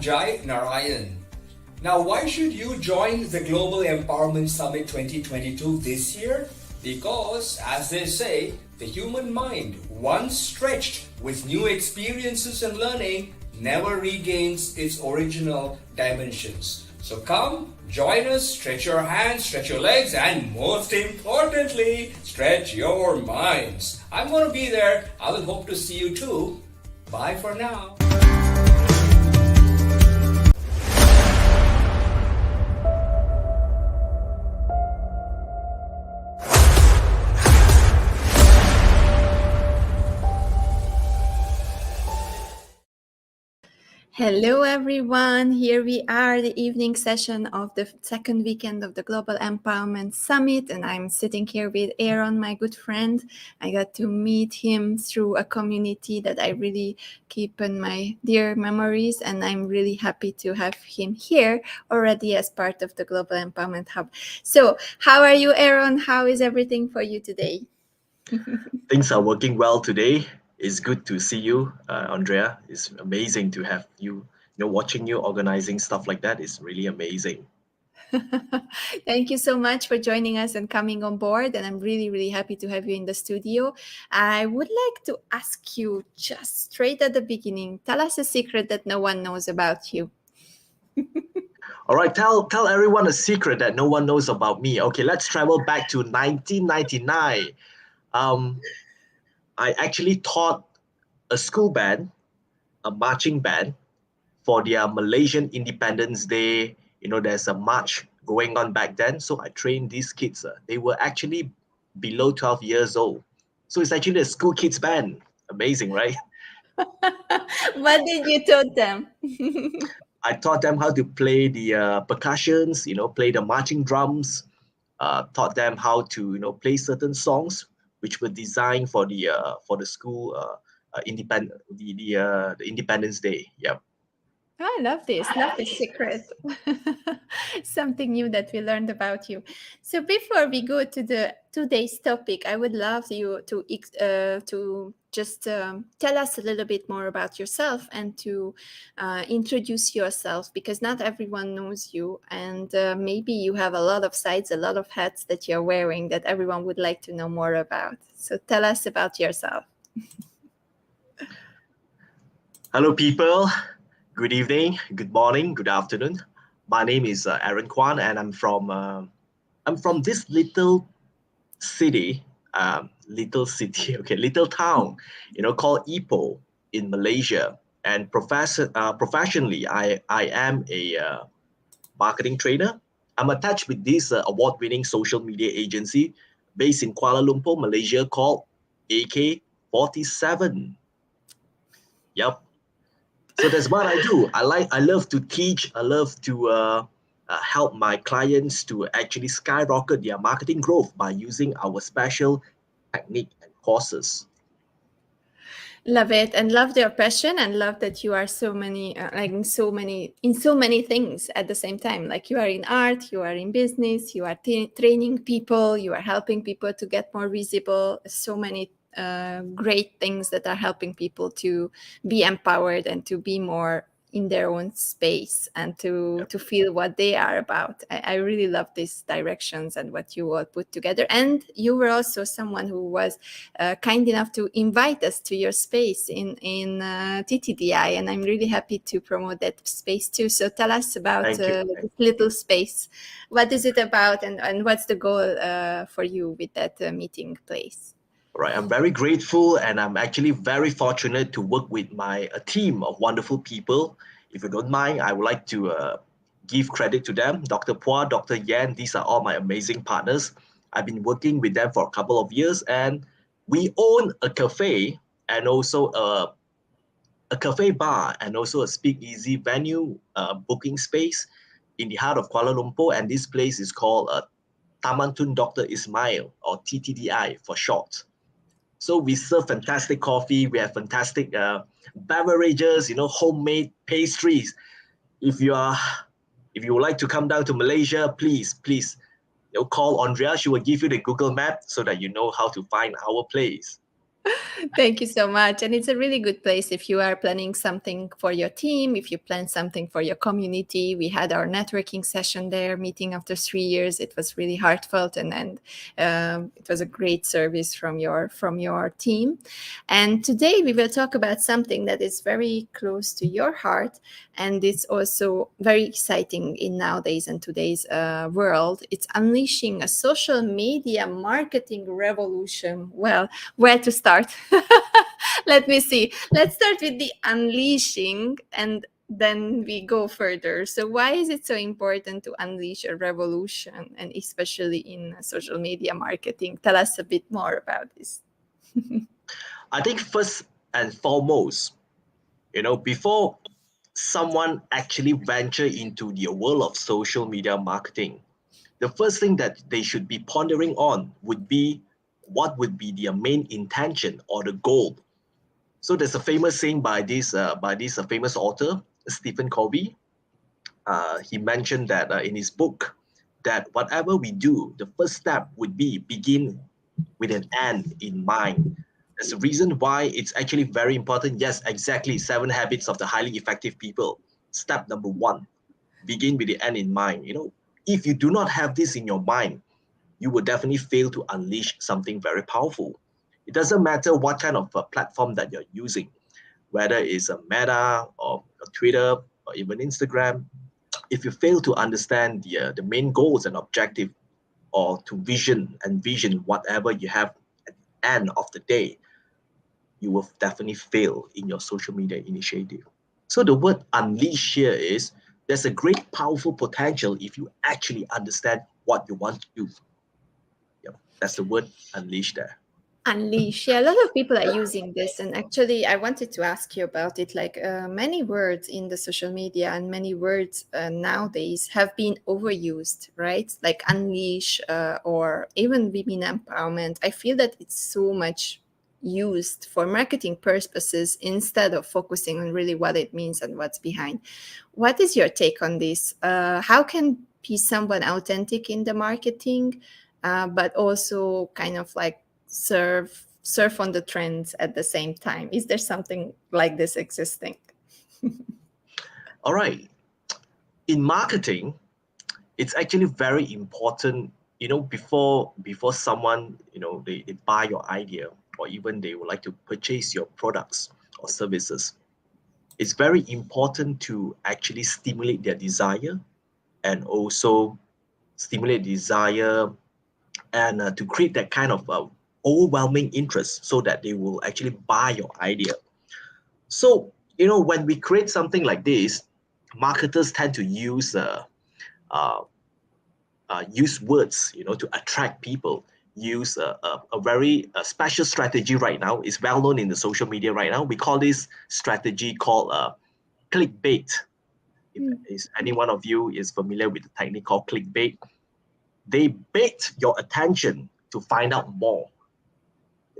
I'm Jai Narayan. Now, why should you join the Global Empowerment Summit 2022 this year? Because, as they say, the human mind, once stretched with new experiences and learning, never regains its original dimensions. So come, join us, stretch your hands, stretch your legs, and most importantly, stretch your minds. I'm going to be there. I will hope to see you too. Bye for now. Hello everyone, here we are, the evening session of the second weekend of the Global Empowerment Summit, and I'm sitting here with Aaron, my good friend. I got to meet him through a community that I really keep in my dear memories, and I'm really happy to have him here already as part of the Global Empowerment Hub. So, how are you, Aaron? How is everything for you today? Things are working well today. It's good to see you, Andrea. It's amazing to have you, watching you organizing stuff like that is really amazing. Thank you so much for joining us and coming on board. And I'm really, really happy to have you in the studio. I would like to ask you just straight at the beginning, tell us a secret that no one knows about you. All right, tell everyone a secret that no one knows about me. Okay, let's travel back to 1999. I actually taught a school band, a marching band, for their Malaysian Independence Day. There's a march going on back then. So I trained these kids. They were actually below 12 years old. So it's actually a school kids band. Amazing, right? What did you taught them? I taught them how to play the percussions, play the marching drums, taught them how to, play certain songs which were designed for the school the Independence Day. Yeah. I love this secret. Something new that we learned about you. So before we go to the today's topic, I would love you to just tell us a little bit more about yourself and to introduce yourself, because not everyone knows you, and maybe you have a lot of sides, a lot of hats that you're wearing that everyone would like to know more about. So tell us about yourself. Hello, people. Good evening, good morning, good afternoon. My name is Aaron Kwan, and I'm from this little city, little town, called Ipoh in Malaysia. And professionally, I am a marketing trainer. I'm attached with this award-winning social media agency based in Kuala Lumpur, Malaysia, called AK-47. Yep. So that's what I do. I love to teach. I love to help my clients to actually skyrocket their marketing growth by using our special technique and courses. Love it, and love your passion, and love that you are so many in so many things at the same time. Like you are in art, you are in business, you are training people, you are helping people to get more visible. So many great things that are helping people to be empowered and to be more in their own space and to feel what they are about. I really love these directions and what you all put together. And you were also someone who was kind enough to invite us to your space in TTDI, and I'm really happy to promote that space too. So tell us about this little space. What is it about, and what's the goal for you with that meeting place? Right, I'm very grateful, and I'm actually very fortunate to work with a team of wonderful people. If you don't mind, I would like to give credit to them. Dr. Pua, Dr. Yan, these are all my amazing partners. I've been working with them for a couple of years, and we own a cafe and also a cafe bar and also a speakeasy venue booking space in the heart of Kuala Lumpur. And this place is called Taman Tun Dr. Ismail, or TTDI for short. So we serve fantastic coffee. We have fantastic beverages, homemade pastries. If you would like to come down to Malaysia, please, call Andrea. She will give you the Google map so that you know how to find our place. Thank you so much. And it's a really good place if you are planning something for your team, if you plan something for your community. We had our networking session there, meeting after 3 years. It was really heartfelt, and it was a great service from your team. And today we will talk about something that is very close to your heart, and it's also very exciting in nowadays and today's world. It's unleashing a social media marketing revolution. Well, where to start? Let me see. Let's start with the unleashing and then we go further. So why is it so important to unleash a revolution, and especially in social media marketing? Tell us a bit more about this. I think first and foremost, before someone actually venture into the world of social media marketing, the first thing that they should be pondering on would be what would be their main intention or the goal. So there's a famous saying by this famous author, Stephen Covey. He mentioned that in his book that whatever we do, the first step would be begin with an end in mind. That's the reason why it's actually very important. Yes, exactly. 7 habits of the highly effective people. Step number 1, begin with the end in mind. If you do not have this in your mind, you will definitely fail to unleash something very powerful. It doesn't matter what kind of platform that you're using, whether it's a Meta or a Twitter or even Instagram. If you fail to understand the main goals and objective, or to envision whatever you have at the end of the day, you will definitely fail in your social media initiative. So the word unleash here is there's a great powerful potential if you actually understand what you want to do. Yep, that's the word unleash there. Unleash. Yeah, a lot of people are using this. And actually, I wanted to ask you about it. Like many words in the social media and many words nowadays have been overused, right? Like unleash or even women empowerment. I feel that it's so much used for marketing purposes instead of focusing on really what it means and what's behind. What is your take on this? How can be someone authentic in the marketing, but also kind of like surf on the trends at the same time? Is there something like this existing? All right. In marketing, it's actually very important, before someone, they buy your idea or even they would like to purchase your products or services. It's very important to actually stimulate their desire and also stimulate desire and to create that kind of overwhelming interest so that they will actually buy your idea. So, when we create something like this, marketers tend to uh, use words, to attract people, use a very special strategy right now. It's well known in the social media right now. We call this strategy called clickbait. If any one of you is familiar with the technique called clickbait, they bait your attention to find out more.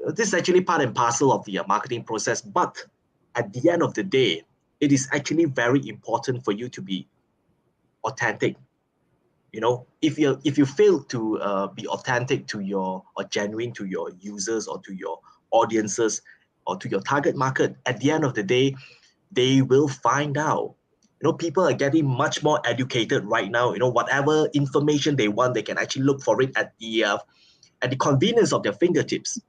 This is actually part and parcel of the marketing process, but at the end of the day, it is actually very important for you to be authentic. If you fail to be authentic to your or genuine to your users or to your audiences or to your target market, at the end of the day, they will find out. People are getting much more educated right now. Whatever information they want, they can actually look for it at the convenience of their fingertips.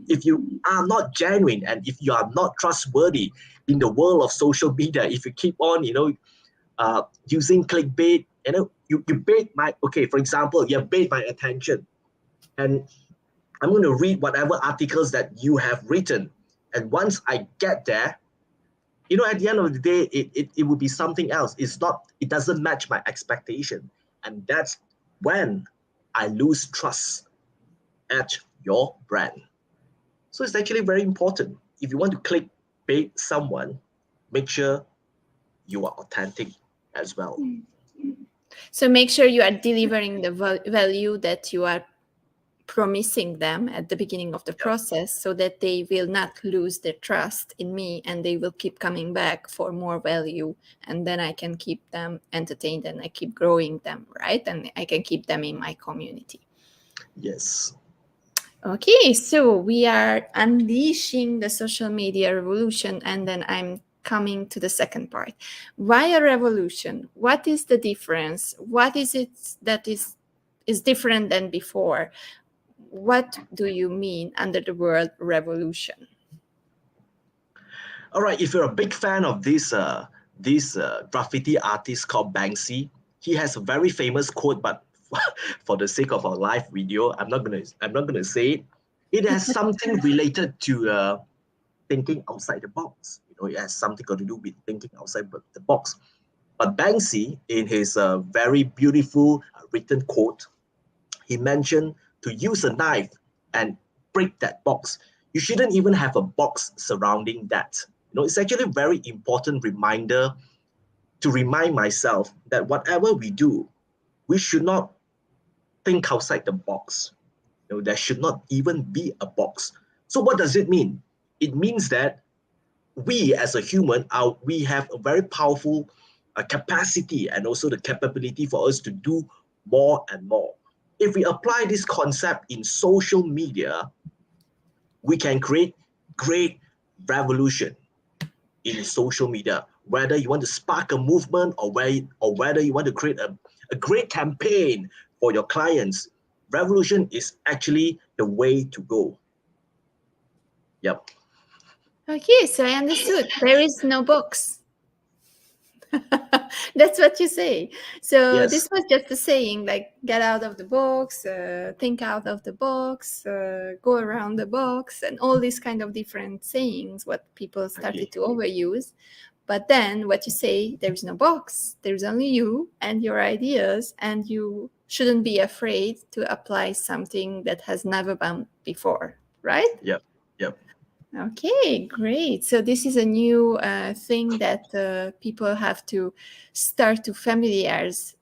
If you are not genuine and if you are not trustworthy in the world of social media, if you keep on, using clickbait, you bait for example, you have bait my attention, and I'm going to read whatever articles that you have written. And once I get there, at the end of the day, it will be something else. It doesn't match my expectation. And that's when I lose trust at your brand. So it's actually very important. If you want to clickbait someone, make sure you are authentic as well. So make sure you are delivering the value that you are promising them at the beginning of the process, so that they will not lose their trust in me and they will keep coming back for more value, and then I can keep them entertained and I keep growing them, right? And I can keep them in my community. Yes. Okay, so we are unleashing the social media revolution, and then I'm coming to the second part. Why a revolution? What is the difference? What is it that is different than before? What do you mean under the word revolution? All right, if you're a big fan of this graffiti artist called Banksy, he has a very famous quote, but for the sake of our live video, I'm not gonna say it. It has something related to thinking outside the box. You know, it has something got to do with thinking outside the box. But Banksy, in his very beautiful written quote, he mentioned to use a knife and break that box. You shouldn't even have a box surrounding that. You know, it's actually a very important reminder to remind myself that whatever we do, we should not think outside the box. You know, there should not even be a box. So what does it mean? It means that we as a human we have a very powerful capacity and also the capability for us to do more and more. If we apply this concept in social media, we can create great revolution in social media, whether you want to spark a movement or whether you want to create a great campaign for your clients. Revolution is actually the way to go. Yep. Okay, so I understood. There is no box. That's what you say. So Yes. this was just a saying, like get out of the box, think out of the box, go around the box, and all these kind of different sayings what people started Okay. to overuse. But then what you say, there is no box, there's only you and your ideas, and you shouldn't be afraid to apply something that has never been before, right? Yep. Yep. Okay, great. So this is a new thing that people have to start to familiarize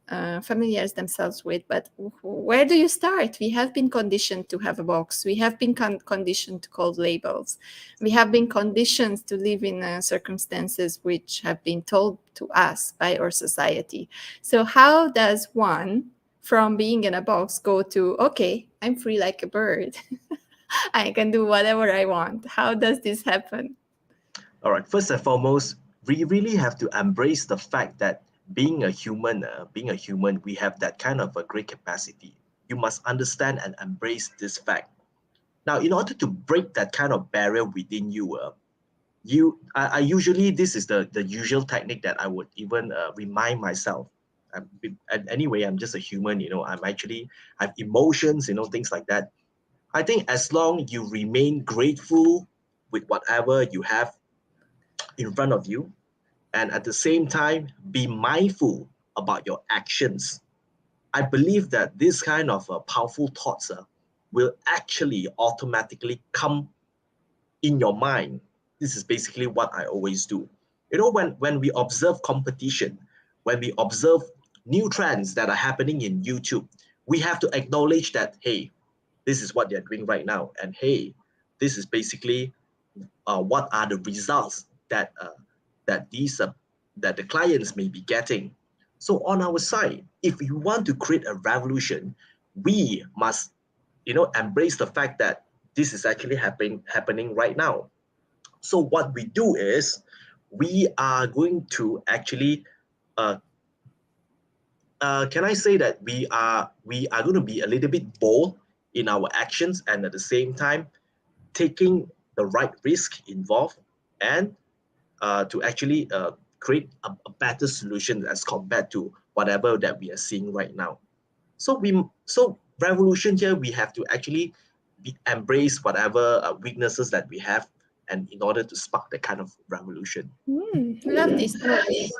themselves with. But where do you start? We have been conditioned to have a box. We have been conditioned to call labels. We have been conditioned to live in circumstances which have been told to us by our society. So how does one, from being in a box, go to, okay, I'm free like a bird? I can do whatever I want. How does this happen? All right. First and foremost, we really have to embrace the fact that being a human, we have that kind of a great capacity. You must understand and embrace this fact. Now, in order to break that kind of barrier within you, I usually this is the usual technique that I would even remind myself. And anyway, I'm just a human. You know, I have emotions. You know, things like that. I think as long you remain grateful with whatever you have in front of you, and at the same time be mindful about your actions, I believe that this kind of powerful thoughts will actually automatically come in your mind. This is basically what I always do. You know, when we observe competition, when we observe new trends that are happening in YouTube, we have to acknowledge that, hey, this is what they're doing right now, and hey, this is basically what are the results that these that the clients may be getting. So on our side, if we want to create a revolution, we must, you know, embrace the fact that this is actually happening right now. So what we do is we are going to actually uh, can I say that we are going to be a little bit bold in our actions, and at the same time taking the right risk involved, and to actually create a better solution as compared to whatever that we are seeing right now. So revolution here, we have to actually embrace whatever weaknesses that we have, and in order to spark that kind of revolution. Love this. Love this.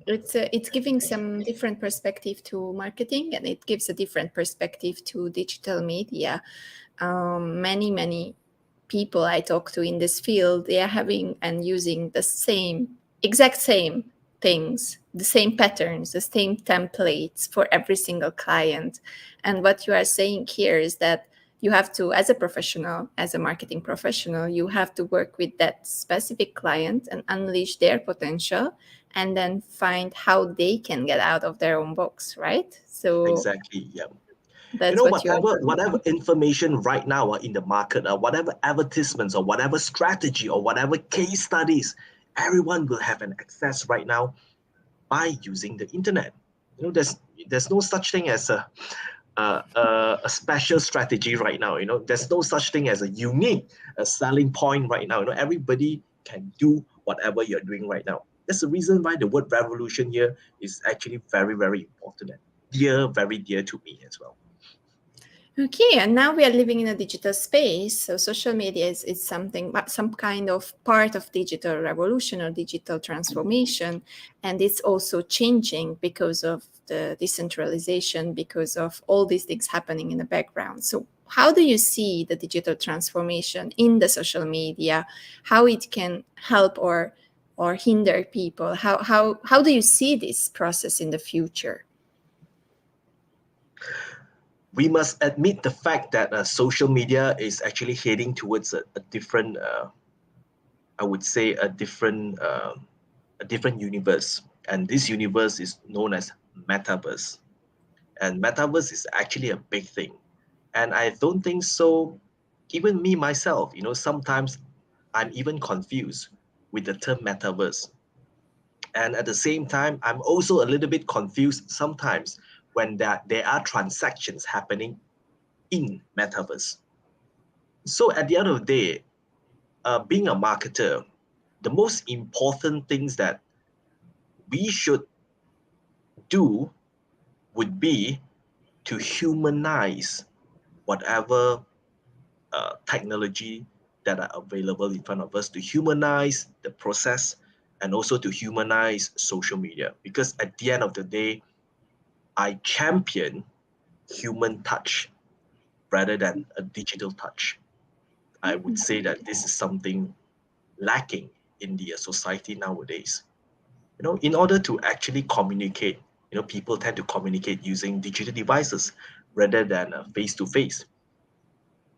It's giving some different perspective to marketing, and it gives a different perspective to digital media. Many people I talk to in this field, they are having and using the exact same things, the same patterns, the same templates for every single client. And what you are saying here is that you have to, as a professional, as a marketing professional, you have to work with that specific client and unleash their potential, and then find how they can get out of their own box, right? So Exactly. Yeah. That's what you are doing. Whatever information right now in the market, whatever advertisements or whatever strategy or whatever case studies, everyone will have an access right now by using the internet. There's no such thing as a special strategy right now. There's no such thing as a unique selling point right now. Everybody can do whatever you're doing right now. That's the reason why the word revolution here is actually very, very important and very dear to me as well. Okay, and now we are living in a digital space. So social media is something, some kind of part of digital revolution or digital transformation. And it's also changing because of the decentralization, because of all these things happening in the background. So how do you see the digital transformation in the social media, how it can help or hinder people? How do you see this process in the future? We must admit the fact that social media is actually heading towards a different, I would say, a different universe. And this universe is known as metaverse. And metaverse is actually a big thing. And I don't think so. Even me myself, sometimes I'm even confused with the term metaverse. And at the same time, I'm also a little bit confused sometimes when there are transactions happening in metaverse. So at the end of the day, being a marketer, the most important things that we should do would be to humanize whatever technology that are available in front of us, to humanize the process, and also to humanize social media. Because at the end of the day, I champion human touch rather than a digital touch. I would say that this is something lacking in the society nowadays. In order to actually communicate, people tend to communicate using digital devices rather than face to face.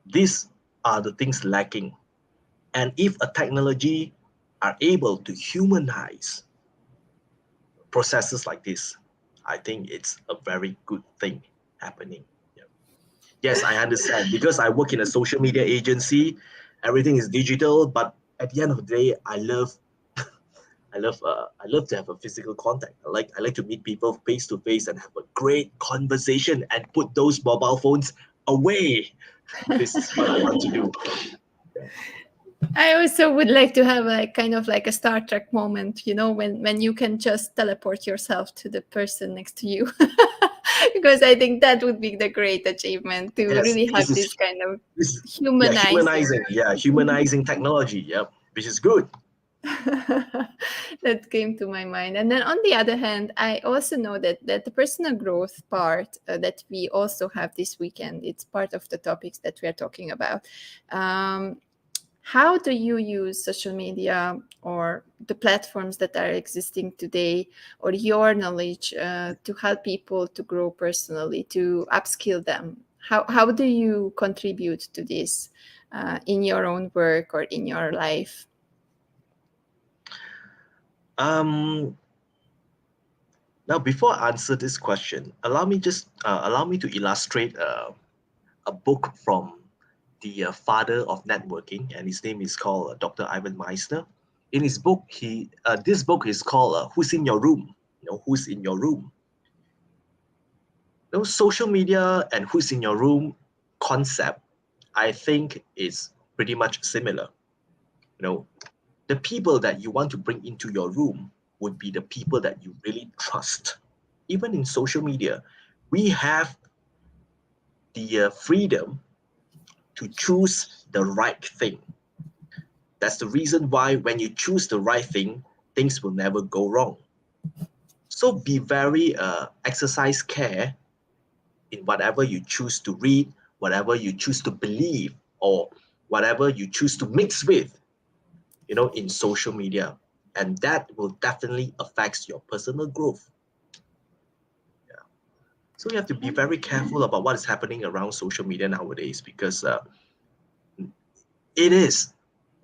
These are the things lacking. And if a technology are able to humanize processes like this, I think it's a very good thing happening. Yes, I understand, because I work in a social media agency, everything is digital, but at the end of the day, I love to have a physical contact. I like to meet people face to face and have a great conversation and put those mobile phones away. This is what I want to do. I also would like to have kind of like a Star Trek moment, when you can just teleport yourself to the person next to you. Because I think that would be the great achievement, to really have this kind of humanizing. Humanizing technology. Yeah, which is good. That came to my mind. And then on the other hand, I also know that the personal growth part that we also have this weekend, it's part of the topics that we are talking about. How do you use social media or the platforms that are existing today, or your knowledge to help people to grow personally, to upskill them? How do you contribute to this in your own work or in your life? Now, before I answer this question, allow me to illustrate a book from the father of networking, and his name is called Dr. Ivan Meisner. In his book, this book is called "Who's in Your Room?" Who's in your room? Social media and who's in your room concept, I think, is pretty much similar. The people that you want to bring into your room would be the people that you really trust. Even in social media, we have the freedom to choose the right thing. That's the reason why when you choose the right thing, things will never go wrong. So be very exercise care in whatever you choose to read, whatever you choose to believe, or whatever you choose to mix with, in social media. And that will definitely affect your personal growth. Yeah. So you have to be very careful about what is happening around social media nowadays, because it is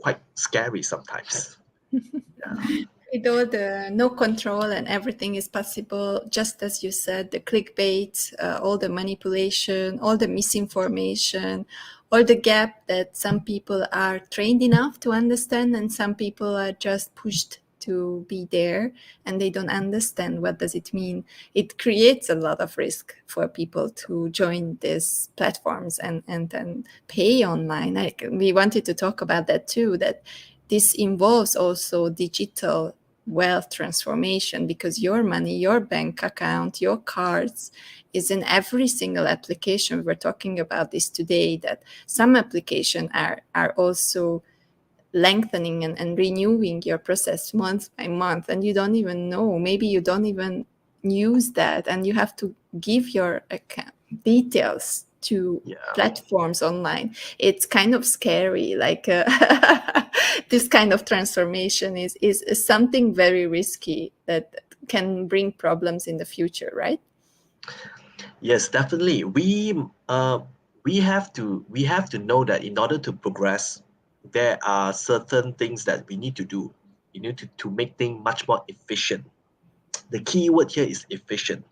quite scary sometimes. Yeah. With all the no control and everything is possible, just as you said, the clickbait, all the manipulation, all the misinformation, all the gap that some people are trained enough to understand and some people are just pushed to be there and they don't understand what does it mean. It creates a lot of risk for people to join these platforms and pay online. We wanted to talk about that too, that this involves also digital wealth transformation because your money, your bank account, your cards is in every single application. We're talking about this today, that some applications are also lengthening and renewing your process month by month, and you don't even know. Maybe you don't even use that, and you have to give your account details to platforms online. It's kind of scary. Like this kind of transformation is something very risky that can bring problems in the future, right? Yes, definitely. We have to know that in order to progress, there are certain things that we need to do. You need to make things much more efficient. The key word here is efficient.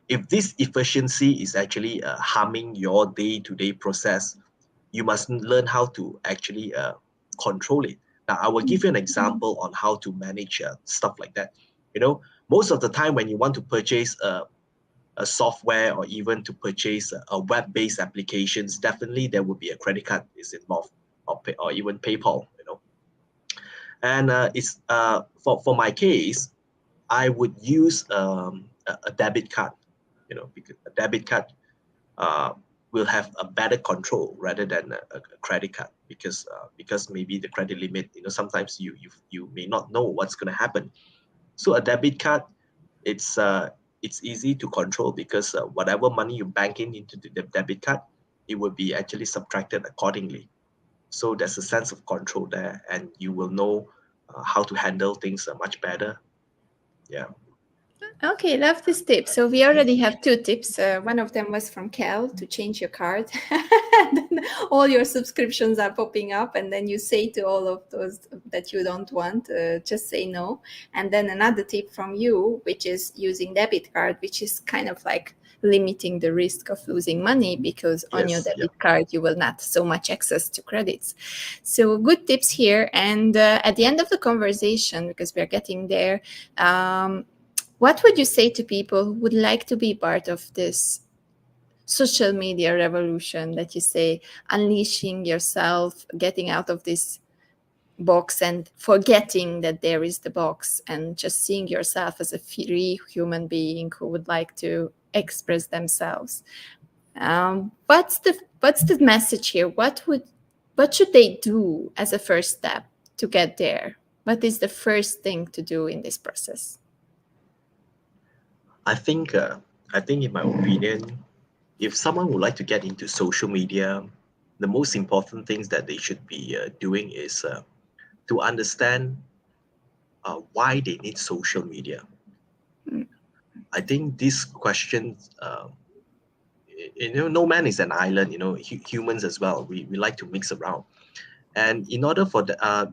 If this efficiency is actually harming your day-to-day process, you must learn how to actually control it. Now, I will give you an example on how to manage stuff like that. You know, most of the time when you want to purchase a software or even to purchase a web-based applications, definitely there would be a credit card is involved, or even PayPal. You know, and it's for my case, I would use a debit card. You know, because a debit card uh, will have a better control rather than a credit card, because maybe the credit limit, you know, sometimes you may not know what's going to happen. So a debit card, it's easy to control because whatever money you bank in into the debit card, it will be actually subtracted accordingly. So there's a sense of control there, and you will know how to handle things much better. Yeah. Okay, love this tip. So we already have two tips. One of them was from Cal to change your card. And then all your subscriptions are popping up, and then you say to all of those that you don't want, just say no. And then another tip from you, which is using debit card, which is kind of like limiting the risk of losing money because on your Yes. Yeah. debit card you will not so much access to credits. So good tips here. And at the end of the conversation, because we're getting there, what would you say to people who would like to be part of this social media revolution that you say, unleashing yourself, getting out of this box and forgetting that there is the box and just seeing yourself as a free human being who would like to express themselves? What's the message here? What should they do as a first step to get there? What is the first thing to do in this process? I think, in my opinion, if someone would like to get into social media, the most important things that they should be doing is to understand why they need social media. I think this question, you know, no man is an island. You know, humans as well. We like to mix around, and in order for the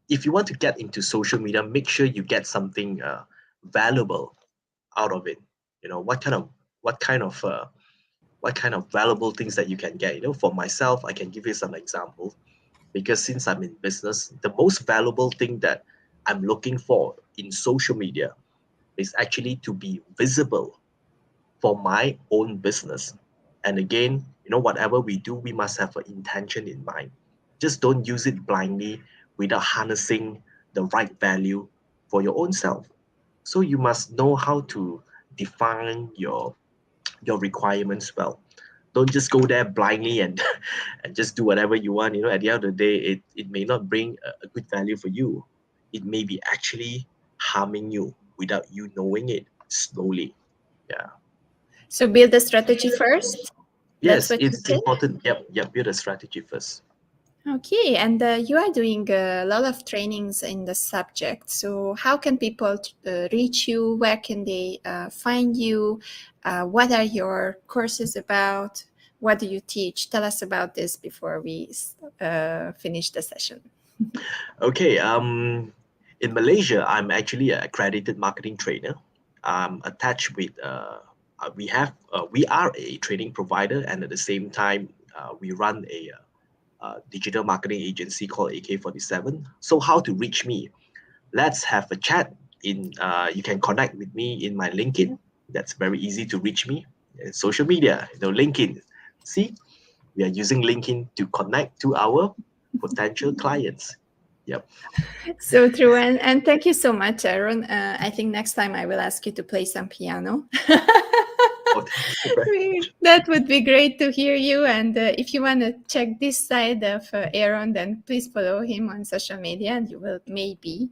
if you want to get into social media, make sure you get something valuable out of it. You know, what kind of valuable things that you can get. You know, for myself, I can give you some examples, because since I'm in business, the most valuable thing that I'm looking for in social media is actually to be visible for my own business. And again, you know, whatever we do, we must have an intention in mind. Just don't use it blindly without harnessing the right value for your own self. So you must know how to define your requirements well. Don't just go there blindly and and just do whatever you want. You know, at the end of the day, it may not bring a good value for you. It may be actually harming you without you knowing it slowly. Yeah. So build a strategy first. That's Yes, what you it's say? important. Yep, yep. Build a strategy first. Okay, and you are doing a lot of trainings in the subject. So how can people reach you? Where can they find you? What are your courses about? What do you teach? Tell us about this before we finish the session. Okay. In Malaysia, I'm actually an accredited marketing trainer. I'm attached with, we are a training provider, and at the same time, we run a digital marketing agency called AK47. So how to reach me? Let's have a chat. You can connect with me in my LinkedIn. That's very easy to reach me. Social media, LinkedIn. See, we are using LinkedIn to connect to our potential clients. Yep. So true. And thank you so much, Aaron. I think next time I will ask you to play some piano. Oh, thank you very much. That would be great to hear you. And if you want to check this side of Aaron, then please follow him on social media, and you will maybe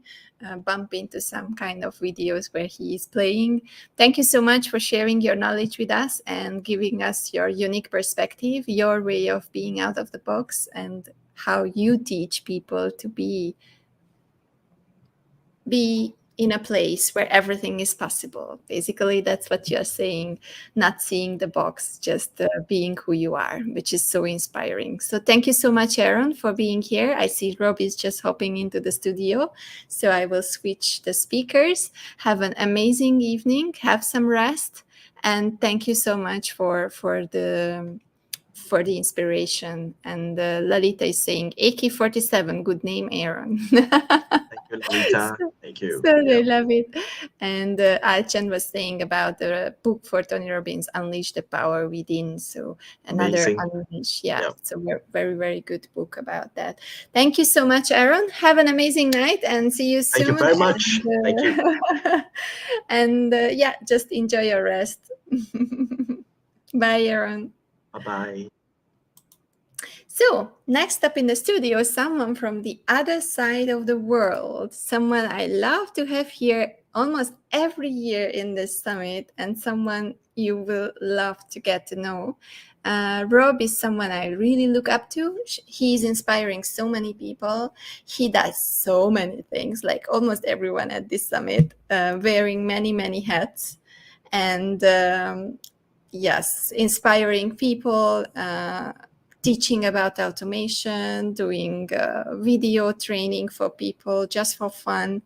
bump into some kind of videos where he is playing. Thank you so much for sharing your knowledge with us and giving us your unique perspective, your way of being out of the box, and how you teach people to be in a place where everything is possible. Basically, that's what you're saying, not seeing the box, just being who you are, which is so inspiring. So thank you so much, Aaron, for being here. I see Rob is just hopping into the studio, so I will switch the speakers. Have an amazing evening, have some rest, and thank you so much for the inspiration. And Lalita is saying AK47, good name, Aaron. Thank you, Lalita. Thank you. So they Yeah. love it. And Alchan was saying about the book for Tony Robbins, Unleash the Power Within. So another Amazing. unleash. Yeah, Yeah. it's a very, very good book about that. Thank you so much, Aaron. Have an amazing night and see you Thank you soon. very much. Thank you. And yeah, just enjoy your rest. Bye, Aaron. Bye-bye. So, next up in the studio, someone from the other side of the world, someone I love to have here almost every year in this summit, and someone you will love to get to know. Rob is someone I really look up to. He's inspiring so many people. He does so many things, like almost everyone at this summit, wearing many, many hats. And yes, inspiring people, teaching about automation, doing video training for people just for fun,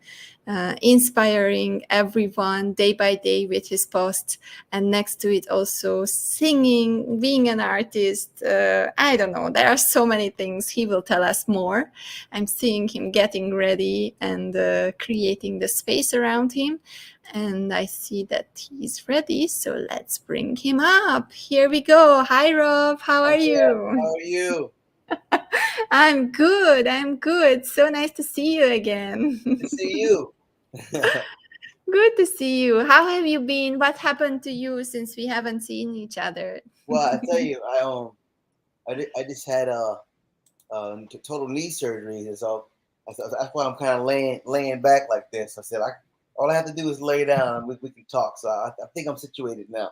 inspiring everyone day by day with his posts, and next to it also singing, being an artist. I don't know, there are so many things. He will tell us more. I'm seeing him getting ready and creating the space around him. And I see that he's ready, so let's bring him up. Here we go. Hi, Rob. How are you? How are you? I'm good. I'm good. So nice to see you again. To see you. Good to see you. How have you been? What happened to you since we haven't seen each other? Well, I tell you, I just had a total knee surgery, and so that's why I'm kind of laying back like this. I said, all I have to do is lay down, and we can talk. So I think I'm situated now.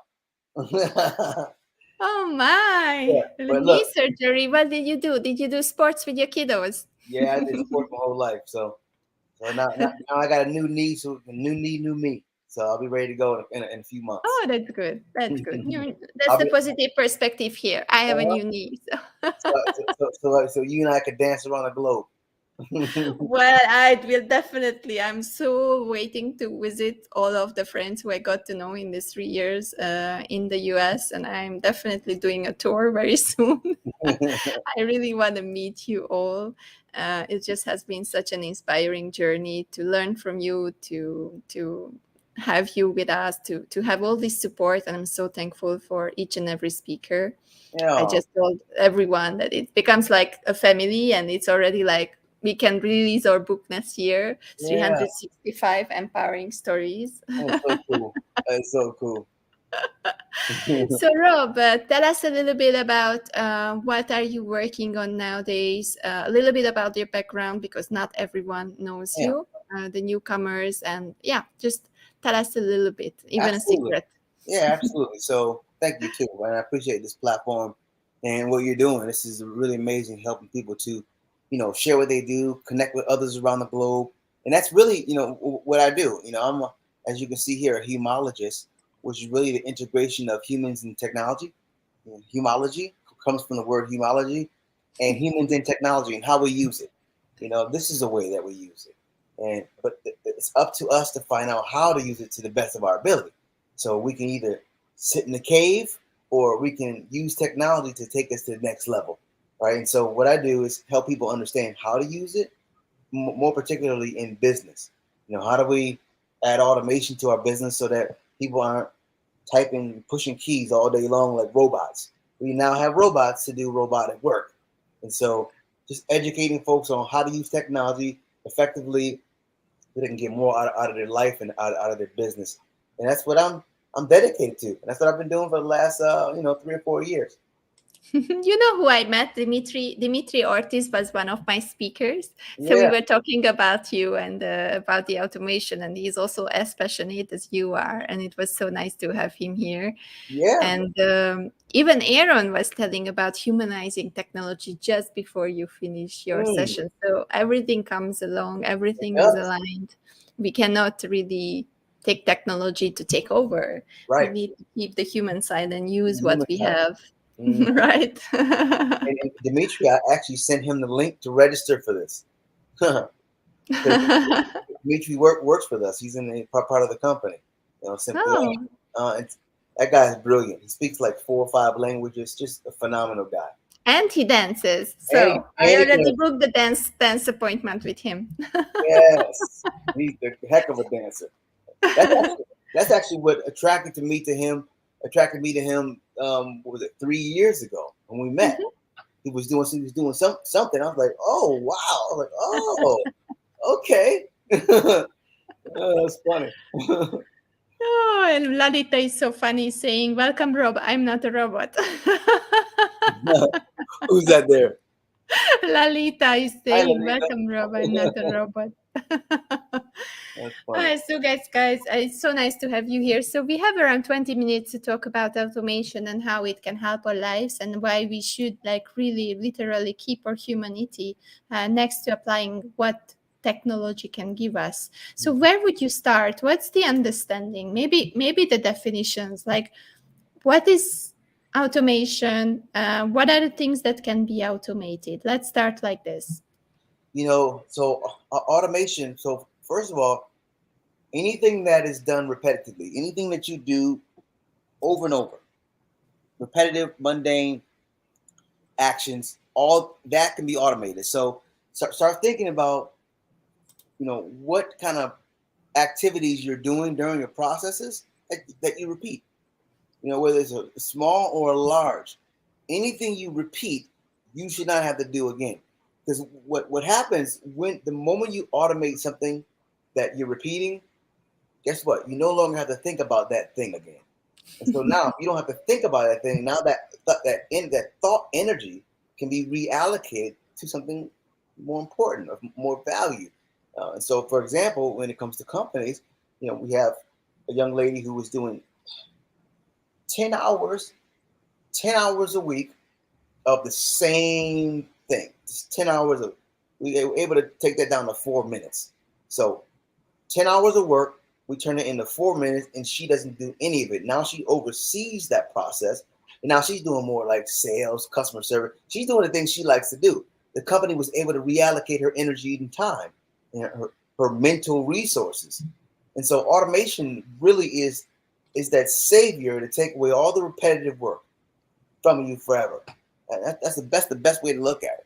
Oh my, but knee look, surgery. What did you do? Did you do sports with your kiddos? yeah, I did sport my whole life, so now I got a new knee, so new knee, new me. So I'll be ready to go in a few months. Oh, that's good. That's good. That's the positive perspective here. I have a new knee. So you and I could dance around the globe. Well, I will definitely. I'm so waiting to visit all of the friends who I got to know in these 3 years in the US, and I'm definitely doing a tour very soon. I really want to meet you all. It just has been such an inspiring journey to learn from you, to have you with us, to have all this support, and I'm so thankful for each and every speaker. Yeah. I just told everyone that it becomes like a family, and it's already like we can release our book next year, 365 empowering stories. That's so cool. That's so cool. So Rob, tell us a little bit about what are you working on nowadays, a little bit about your background, because not everyone knows you, the newcomers, and just tell us a little bit, even Absolutely. a secret. Yeah, absolutely. So thank you too, and I appreciate this platform and what you're doing. This is really amazing, helping people to, share what they do, connect with others around the globe, and that's really, what I do. I'm, as you can see here, a humologist, which is really the integration of humans and technology. Humology comes from the word humology, and humans and technology and how we use it. This is a way that we use it. But it's up to us to find out how to use it to the best of our ability. So we can either sit in the cave or we can use technology to take us to the next level, right? And so what I do is help people understand how to use it, more particularly in business. How do we add automation to our business so that people aren't pushing keys all day long like robots? We now have robots to do robotic work. And so just educating folks on how to use technology effectively so they can get more out of their life and out of their business. And that's what I'm dedicated to. And that's what I've been doing for the last 3 or 4 years. You know who I met? Dimitri Ortiz was one of my speakers. So we Yeah. were talking about you and about the automation, and he's also as passionate as you are. And it was so nice to have him here. Yeah. And even Aaron was telling about humanizing technology just before you finish your session. So everything comes along, everything is aligned. We cannot really take technology to take over. Right. We need to keep the human side and use what we have. Right. And Dimitri, I actually sent him the link to register for this. Dimitri works with us. He's in the part of the company. Simply. That guy's brilliant. He speaks like 4 or 5 languages. Just a phenomenal guy. And he dances. So I already booked the dance appointment with him. Yes, he's a heck of a dancer. That's actually what attracted me to him. What was it, 3 years ago when we met? He was doing something. I was like, oh wow. I was like, oh, okay. That's funny. Oh, and Lalita is so funny saying, "Welcome, Rob. I'm not a robot." Who's that there? Lalita is saying, "Welcome, Rob. I'm not a robot." That's funny. So guys, it's so nice to have you here. So we have around 20 minutes to talk about automation and how it can help our lives and why we should really literally keep our humanity next to applying what technology can give us. So where would you start? What's the understanding? Maybe the definitions, like what is automation? What are the things that can be automated? Let's start like this. So automation. So first of all, anything that is done repetitively, anything that you do over and over, repetitive, mundane actions, all that can be automated. So start thinking about, what kind of activities you're doing during your processes that you repeat. Whether it's a small or a large, anything you repeat, you should not have to do again. Because what happens when the moment you automate something that you're repeating, guess what? You no longer have to think about that thing again. And so now you don't have to think about that thing. Now that thought energy can be reallocated to something more important, of more value. And so, for example, when it comes to companies, we have a young lady who was doing 10 hours a week of the same thing. Just 10 hours of, we were able to take that down to 4 minutes. So 10 hours of work, we turn it into 4 minutes, and she doesn't do any of it. Now she oversees that process, and now she's doing more like sales, customer service. She's doing the things she likes to do. The company was able to reallocate her energy and time and her mental resources. And so automation really is that savior to take away all the repetitive work from you forever. That's the best way to look at it.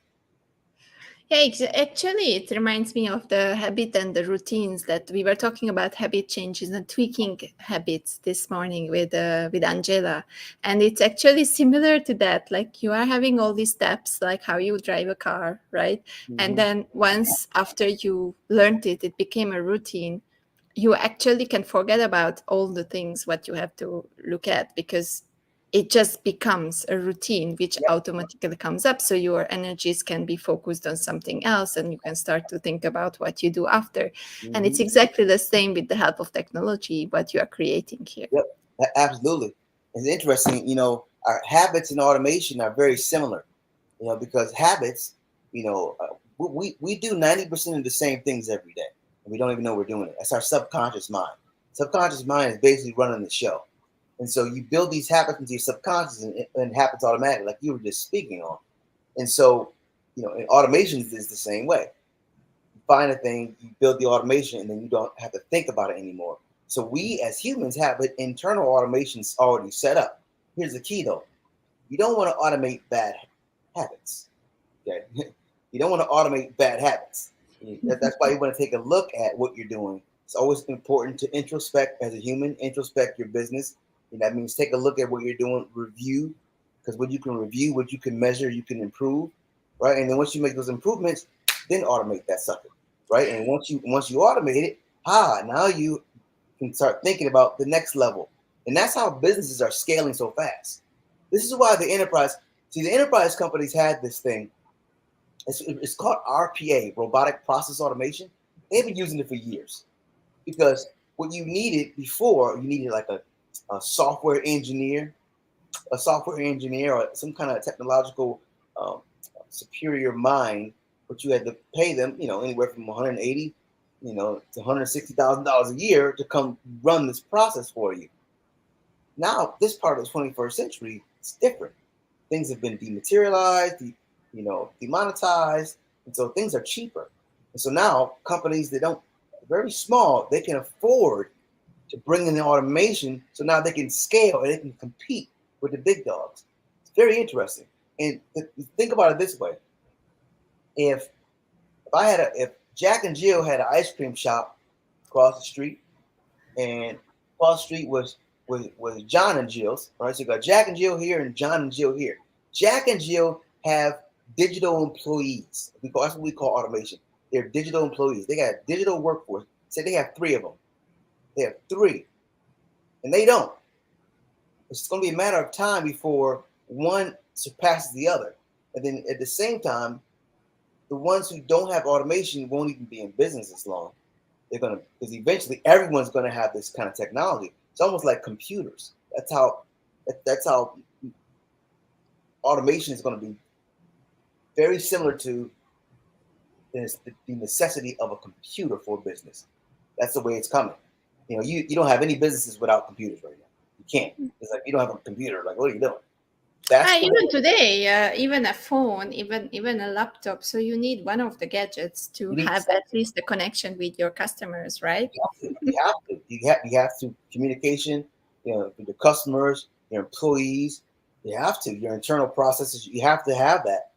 Yeah, actually, it reminds me of the habit and the routines that we were talking about, habit changes and tweaking habits this morning with Angela. And it's actually similar to that. Like you are having all these steps, like how you drive a car, right? Mm-hmm. And then once after you learned it, it became a routine. You actually can forget about all the things what you have to look at because it just becomes a routine which automatically comes up. So your energies can be focused on something else and you can start to think about what you do after. Mm-hmm. And it's exactly the same with the help of technology, what you are creating here. Yep, absolutely. It's interesting, our habits and automation are very similar, because habits, we do 90% of the same things every day. And we don't even know we're doing it. That's our subconscious mind. Subconscious mind is basically running the show. And so you build these habits into your subconscious and it happens automatically, like you were just speaking on. And so, and automation is the same way. find a thing, you build the automation, and then you don't have to think about it anymore. So we as humans have an internal automations already set up. Here's the key though. You don't want to automate bad habits. Okay. You don't want to automate bad habits. That's why you want to take a look at what you're doing. It's always important to introspect as a human, introspect your business. And that means take a look at what you're doing, review, because what you can review, what you can measure, you can improve, right? And then once you make those improvements, then automate that sucker, right? And once you automate it, now you can start thinking about the next level. And that's how businesses are scaling so fast. This is why the enterprise companies had this thing. It's called RPA, robotic process automation. They've been using it for years because what you needed before, you needed like a software engineer, or some kind of technological superior mind, but you had to pay them, anywhere from 180, to $160,000 a year to come run this process for you. Now, this part of the 21st century, it's different. Things have been dematerialized, demonetized, and so things are cheaper. And so now companies that don't very small, they can afford to bring in the automation, so now they can scale and they can compete with the big dogs. It's very interesting. And think about it this way: if Jack and Jill had an ice cream shop across the street, and across the street was John and Jill's, right? So you got Jack and Jill here and John and Jill here. Jack and Jill have digital employees. That's what we call automation. They're digital employees. They got a digital workforce. Say they have 3 of them. They have 3, and they don't. It's going to be a matter of time before one surpasses the other. And then at the same time, the ones who don't have automation won't even be in business as long. Because eventually everyone's going to have this kind of technology. It's almost like computers. That's how automation is going to be very similar to the necessity of a computer for business. That's the way it's coming. You don't have any businesses without computers right now. You can't. It's like you don't have a computer. Like, what are you doing? Even today, even a phone, even a laptop. So you need one of the gadgets to have at least the connection with your customers, right? You have to communication, with your customers, your employees. You have to your internal processes. You have to have that.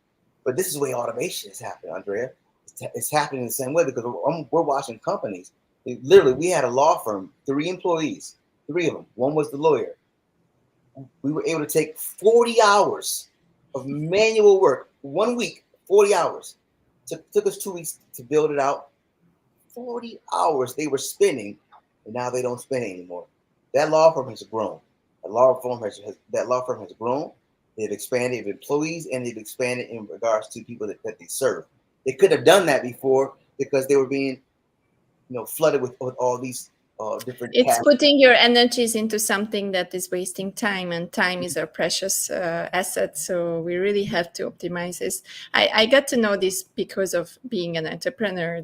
But this is the way automation is happening, Andrea. It's happening the same way because we're watching companies. Literally, we had a law firm, 3 employees, 3 of them. One was the lawyer. We were able to take 40 hours of manual work, 1 week, 40 hours. Took us 2 weeks to build it out. 40 hours they were spending, and now they don't spend anymore. That law firm has grown. That law firm has grown. They've expanded employees, and they've expanded in regards to people that they serve. They could have done that before because they were being, flooded with all these different. It's tasks. putting your energies into something that is wasting time, and time is our precious asset. So we really have to optimize this. I got to know this because of being an entrepreneur,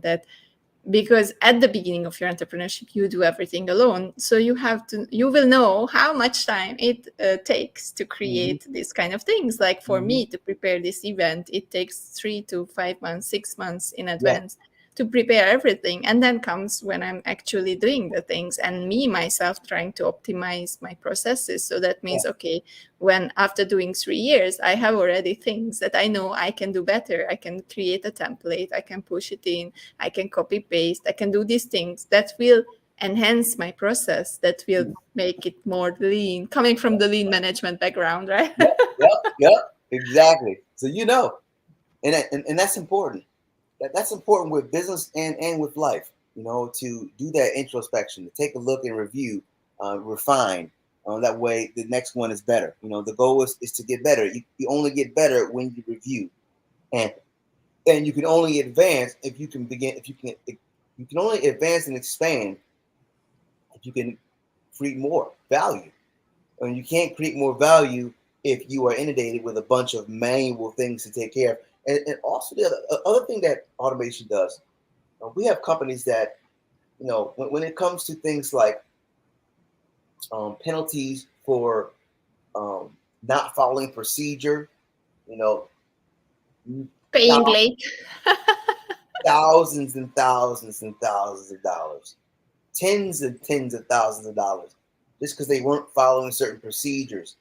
because at the beginning of your entrepreneurship, you do everything alone. So you will know how much time it takes to create these kind of things. Like for me to prepare this event, it takes 3 to 5 months, 6 months in advance. To prepare everything, and then comes when I'm actually doing the things and me myself trying to optimize my processes. So that means okay, when after doing 3 years I have already things that I know I can do better. I can create a template, I can push it in, I can copy paste, I can do these things that will enhance my process, that will make it more lean, coming from the lean management background, right? Yep, exactly. So and that's important. That's important with business and with life, to do that introspection, to take a look and review, refine. That way, the next one is better. The goal is to get better. You only get better when you review, and you can only advance if you can begin. You can only advance and expand if you can create more value. And you can't create more value if you are inundated with a bunch of manual things to take care of. And also the other thing that automation does, we have companies that, when it comes to things like penalties for not following procedure, paying late. thousands and thousands and thousands of dollars, tens and tens of thousands of dollars, just because they weren't following certain procedures.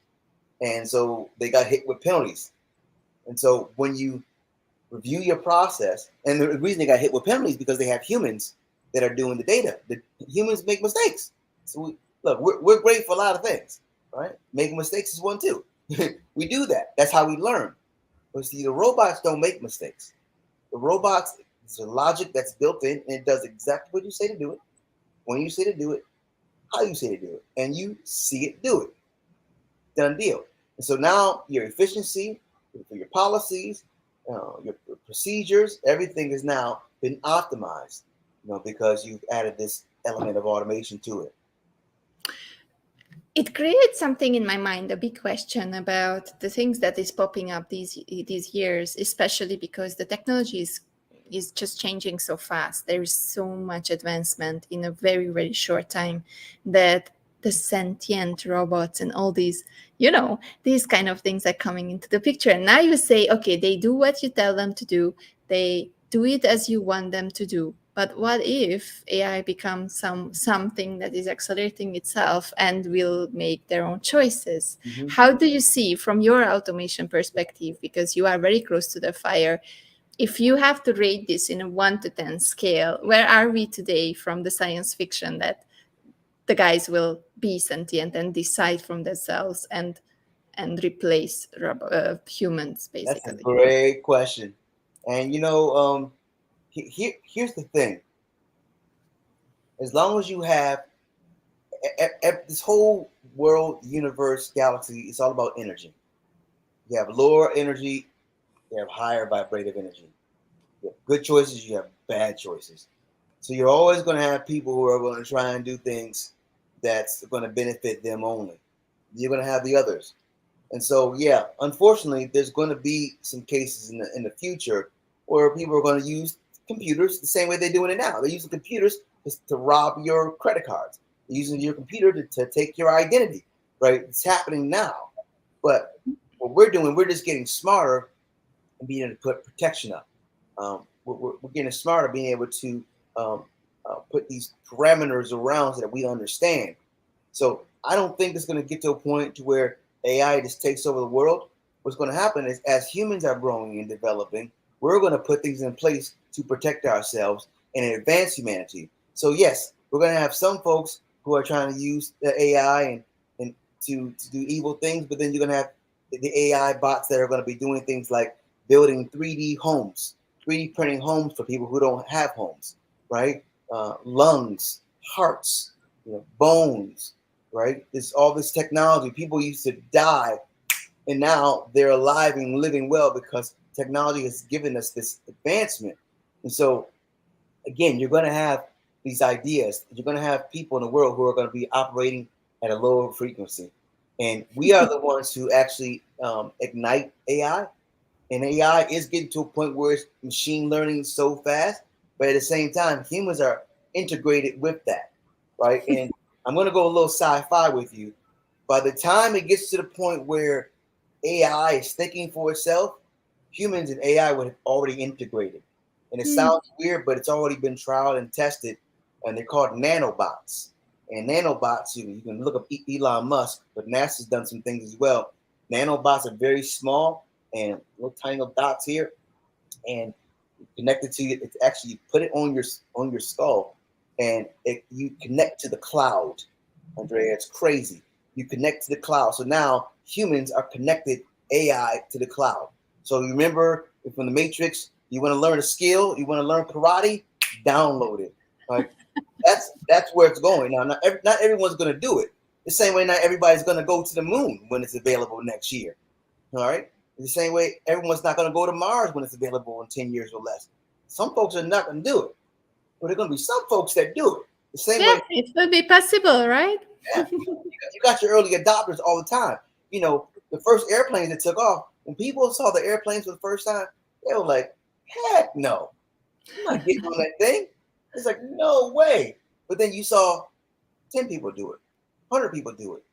And so they got hit with penalties. And so when you review your process, and the reason they got hit with penalties because they have humans that are doing the data. The humans make mistakes. So we're great for a lot of things, right? Making mistakes is one too. We do that. That's how we learn. But see, the robots don't make mistakes. The robots, it's a logic that's built in, and it does exactly what you say to do it, when you say to do it, how you say to do it, and you see it do it. Done deal. And so now your efficiency, your policies, your procedures, everything has now been optimized, because you've added this element of automation to it. It created something in my mind, a big question about the things that is popping up these years, especially because the technology is just changing so fast. There is so much advancement in a very, very short time that the sentient robots and all these, these kind of things are coming into the picture. And now you say, okay, they do what you tell them to do. They do it as you want them to do. But what if AI becomes something that is accelerating itself and will make their own choices? Mm-hmm. How do you see from your automation perspective, because you are very close to the fire, if you have to rate this in a 1 to 10 scale, where are we today from the science fiction that the guys will be sentient and decide from themselves and replace humans, basically? That's a great question. And here's the thing. As long as you have this whole world, universe, galaxy, it's all about energy. You have lower energy, you have higher vibrative energy. You have good choices, you have bad choices. So you're always going to have people who are going to try and do things that's going to benefit them only. You're going to have the others. And so, yeah, unfortunately, there's going to be some cases in the future where people are going to use computers the same way they're doing it now. They're using computers to rob your credit cards. They're using your computer to take your identity, right? It's happening now. But what we're doing, we're just getting smarter and being able to put protection up. We're getting smarter, being able to put these parameters around so that we understand. So I don't think it's going to get to a point to where AI just takes over the world. What's going to happen is, as humans are growing and developing, we're going to put things in place to protect ourselves and advance humanity. So yes, we're going to have some folks who are trying to use the AI and to do evil things, but then you're going to have the AI bots that are going to be doing things like building 3D homes, 3D printing homes for people who don't have homes, right? Lungs, hearts, bones, right? It's all this technology. People used to die, and now they're alive and living well because technology has given us this advancement. And so, again, you're going to have these ideas. You're going to have people in the world who are going to be operating at a lower frequency. And we are the ones who actually ignite AI. And AI is getting to a point where it's machine learning so fast, but at the same time, humans are integrated with that, right? And I'm going to go a little sci-fi with you. By the time it gets to the point where AI is thinking for itself, humans and AI would have already integrated. And it sounds weird, but it's already been trialed and tested, and they're called nanobots. And nanobots, you can look up Elon Musk, but NASA's done some things as well. Nanobots are very small and little tiny little dots here, and connected to it. It's actually, you put it on your skull, and you connect to the cloud. Andrea, it's crazy. You connect to the cloud. So now humans are connected AI to the cloud. So you remember from the Matrix, you want to learn a skill, you want to learn karate, download it. Right? That's where it's going. Now, not everyone's going to do it. The same way not everybody's going to go to the moon when it's available next year. All right? The same way everyone's not going to go to Mars when it's available in 10 years or less. Some folks are not going to do it. But there are going to be some folks that do it. The same way. It will be possible, right? Yeah, you got your early adopters all the time. The first airplanes that took off, when people saw the airplanes for the first time, they were like, heck no. I'm not getting on that thing. It's like, no way. But then you saw 10 people do it, 100 people do it,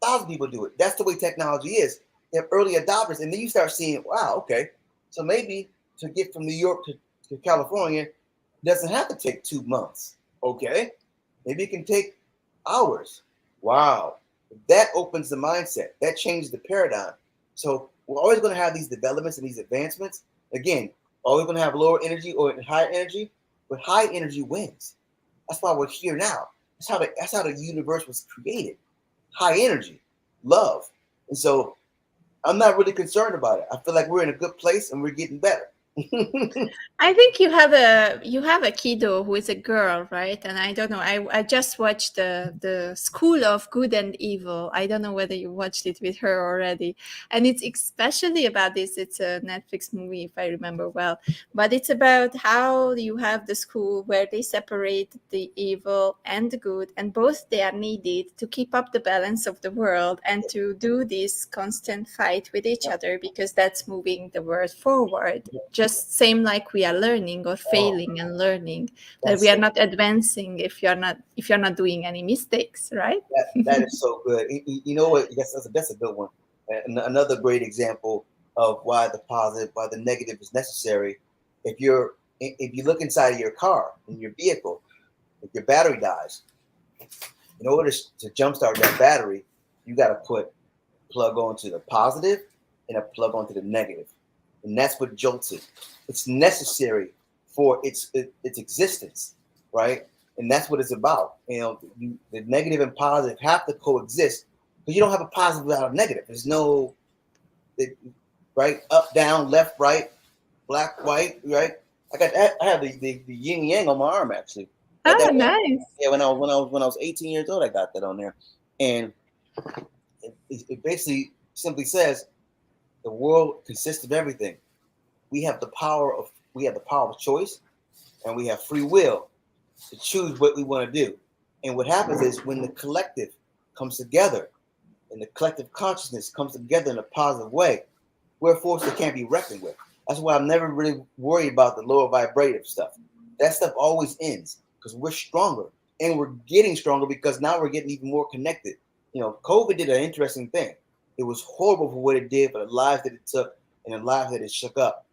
1,000 people do it. That's the way technology is. They have early adopters, and then you start seeing, wow, okay, so maybe to get from New York to California doesn't have to take 2 months. Okay, maybe it can take hours. Wow, that opens the mindset. That changes the paradigm. So we're always going to have these developments and these advancements. Again, always going to have lower energy or higher energy, but high energy wins. That's why we're here now. That's how the universe was created. High energy, love. And so I'm not really concerned about it. I feel like we're in a good place and we're getting better. I think you have a kiddo who is a girl, right? And I don't know. I just watched the School of Good and Evil. I don't know whether you watched it with her already. And it's especially about this. It's a Netflix movie, if I remember well. But it's about how you have the school where they separate the evil and the good, and both they are needed to keep up the balance of the world and to do this constant fight with each other, because that's moving the world forward. Just same like we are learning or failing and learning, that we are not advancing if you're not doing any mistakes, right? That is so good. You know what? That's a good one. Another great example of why the negative is necessary. If you look inside of your car, in your vehicle, if your battery dies, in order to jumpstart that battery, you got to plug onto the positive and a plug onto the negative, and that's what jolts it. It's necessary for its existence, right? And that's what it's about. The negative and positive have to coexist, because you don't have a positive without a negative. There's no right, up, down, left, right, black, white, right? I have the yin yang on my arm actually. Oh, nice. Yeah, when I was 18 years old, I got that on there, and it basically simply says the world consists of everything. We have the power of choice, and we have free will to choose what we want to do. And what happens is when the collective comes together and the collective consciousness comes together in a positive way, we're a force that can't be reckoned with. That's why I'm never really worried about the lower vibrative stuff. That stuff always ends because we're stronger, and we're getting stronger because now we're getting even more connected. COVID did an interesting thing. It was horrible for what it did, for the lives that it took and the lives that it shook up.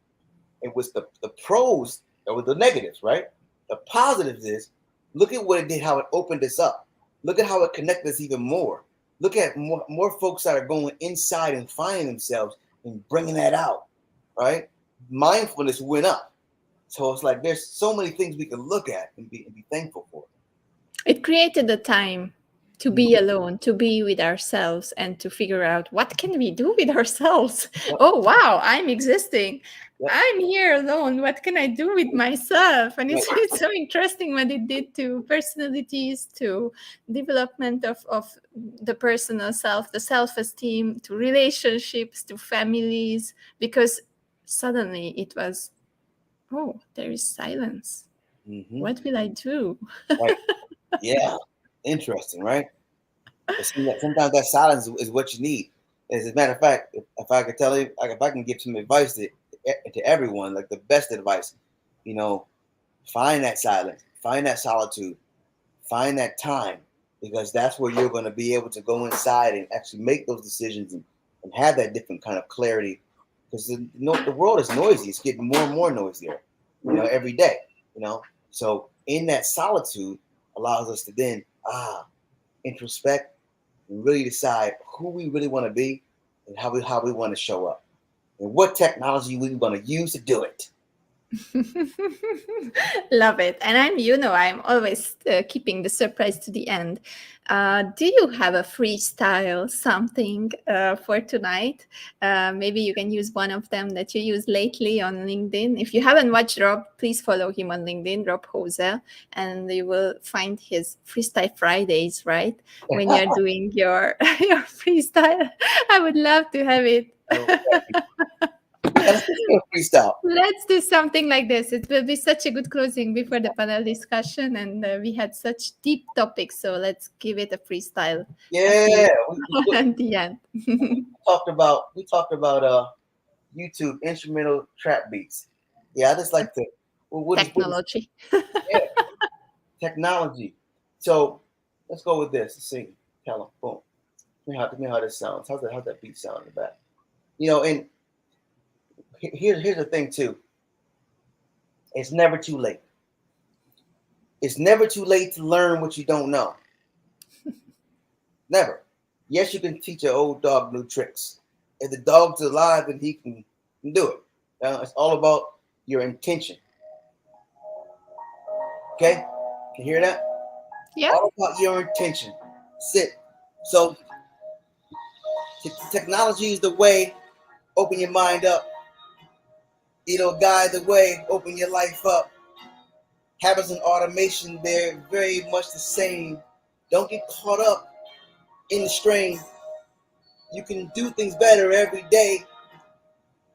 It was the pros that were the negatives, right? The positives is, look at what it did, how it opened us up. Look at how it connected us even more. Look at more folks that are going inside and finding themselves and bringing that out, right? Mindfulness went up. So it's like there's so many things we can look at and be thankful for. It created a time to be alone, to be with ourselves, and to figure out what can we do with ourselves. Yep. Oh, wow, I'm existing. Yep. I'm here alone. What can I do with myself? And it's so interesting what it did to personalities, to development of the personal self, the self-esteem, to relationships, to families, because suddenly it was, oh, there is silence. Mm-hmm. What will I do? Right. Yeah. Interesting, right? Sometimes that silence is what you need. As a matter of fact, if I could tell you, if I can give some advice to everyone, like the best advice, find that silence, find that solitude, find that time, because that's where you're going to be able to go inside and actually make those decisions and have that different kind of clarity. Because the world is noisy; it's getting more and more noisier, every day. So in that solitude allows us to then introspect and really decide who we really want to be and how we want to show up and what technology we want to use to do it. Love it. And I'm always keeping the surprise to the end. Do you have a freestyle something for tonight? Maybe you can use one of them that you use lately on LinkedIn. If you haven't watched Rob, please follow him on LinkedIn, Rob Hosel, and you will find his Freestyle Fridays, right? When you're doing your freestyle. I would love to have it. Freestyle. Let's do something like this. It will be such a good closing before the panel discussion, and we had such deep topics. So let's give it a freestyle. Yeah, at the end. we talked about YouTube instrumental trap beats. Yeah, I just like to technology. Technology. So let's go with this. Let's see. Tell them. Boom. Tell me how this sounds. How's that beat sound in the back? And here's the thing too. It's never too late. It's never too late to learn what you don't know. Never. Yes, you can teach an old dog new tricks. If the dog's alive and he can do it. It's all about your intention. Okay? Can you hear that? Yeah. All about your intention. Sit. So technology is the way. Open your mind up. It'll guide the way. Open your life up. Habits and automation, they're very much the same. Don't get caught up in the strain. You can do things better every day.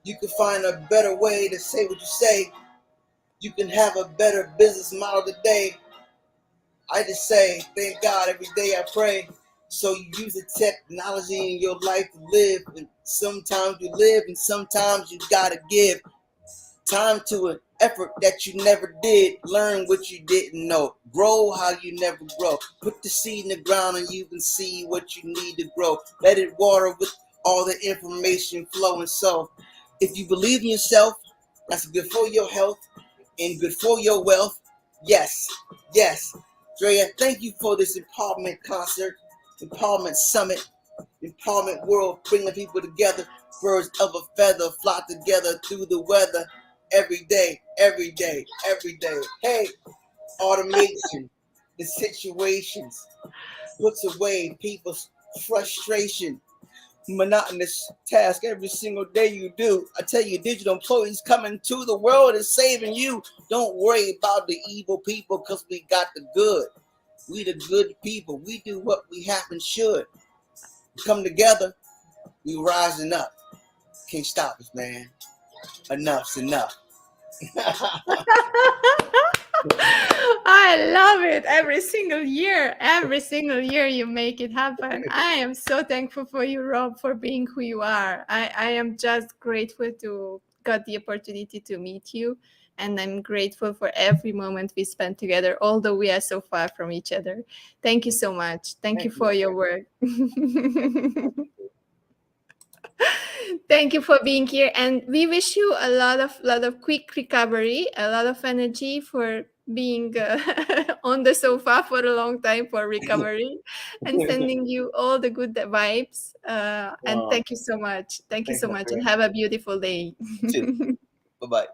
You can find a better way to say what you say. You can have a better business model today. I just say, thank God every day I pray. So you use the technology in your life to live. And sometimes you live and sometimes you gotta give time to an effort that you never did. Learn what you didn't know. Grow how you never grow. Put the seed in the ground and you can see what you need to grow. Let it water with all the information flowing. So if you believe in yourself, that's good for your health and good for your wealth. Yes, yes. Drea, thank you for this empowerment concert, empowerment summit, empowerment world, bringing people together. Birds of a feather flock together through the weather. Every day, every day, every day. Hey, automation, the situations puts away people's frustration. Monotonous task every single day you do. I tell you, digital employees coming to the world is saving you. Don't worry about the evil people because we got the good. We the good people. We do what we have and should. Come together, we rising up. Can't stop us, man. Enough's enough. I love it. Every single year you make it happen. I am so thankful for you, Rob, for being who you are. I am just grateful to got the opportunity to meet you, and I'm grateful for every moment we spent together, although we are so far from each other. Thank you so much. Thank you for your work. Thank you for being here, and we wish you a lot of quick recovery, a lot of energy for being on the sofa for a long time for recovery, and sending you all the good vibes. And thank you so much. Thank you so much, and have a beautiful day. Bye-bye.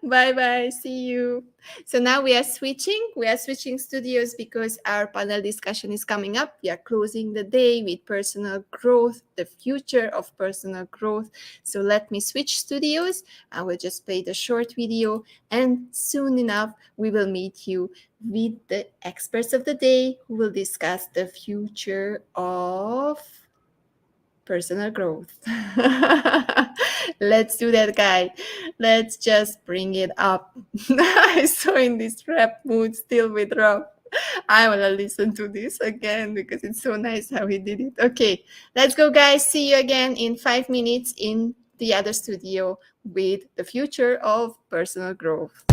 Bye. See you. So now we are switching studios because our panel discussion is coming up. We are closing the day with personal growth, the future of personal growth. So let me switch studios. I will just play the short video, and soon enough we will meet you with the experts of the day who will discuss the future of personal growth. Let's do that, guys. Let's just bring it up. I'm so in this rap mood still with Rob. I want to listen to this again because it's so nice how he did it. Okay, let's go, guys. See you again in 5 minutes in the other studio with the future of personal growth.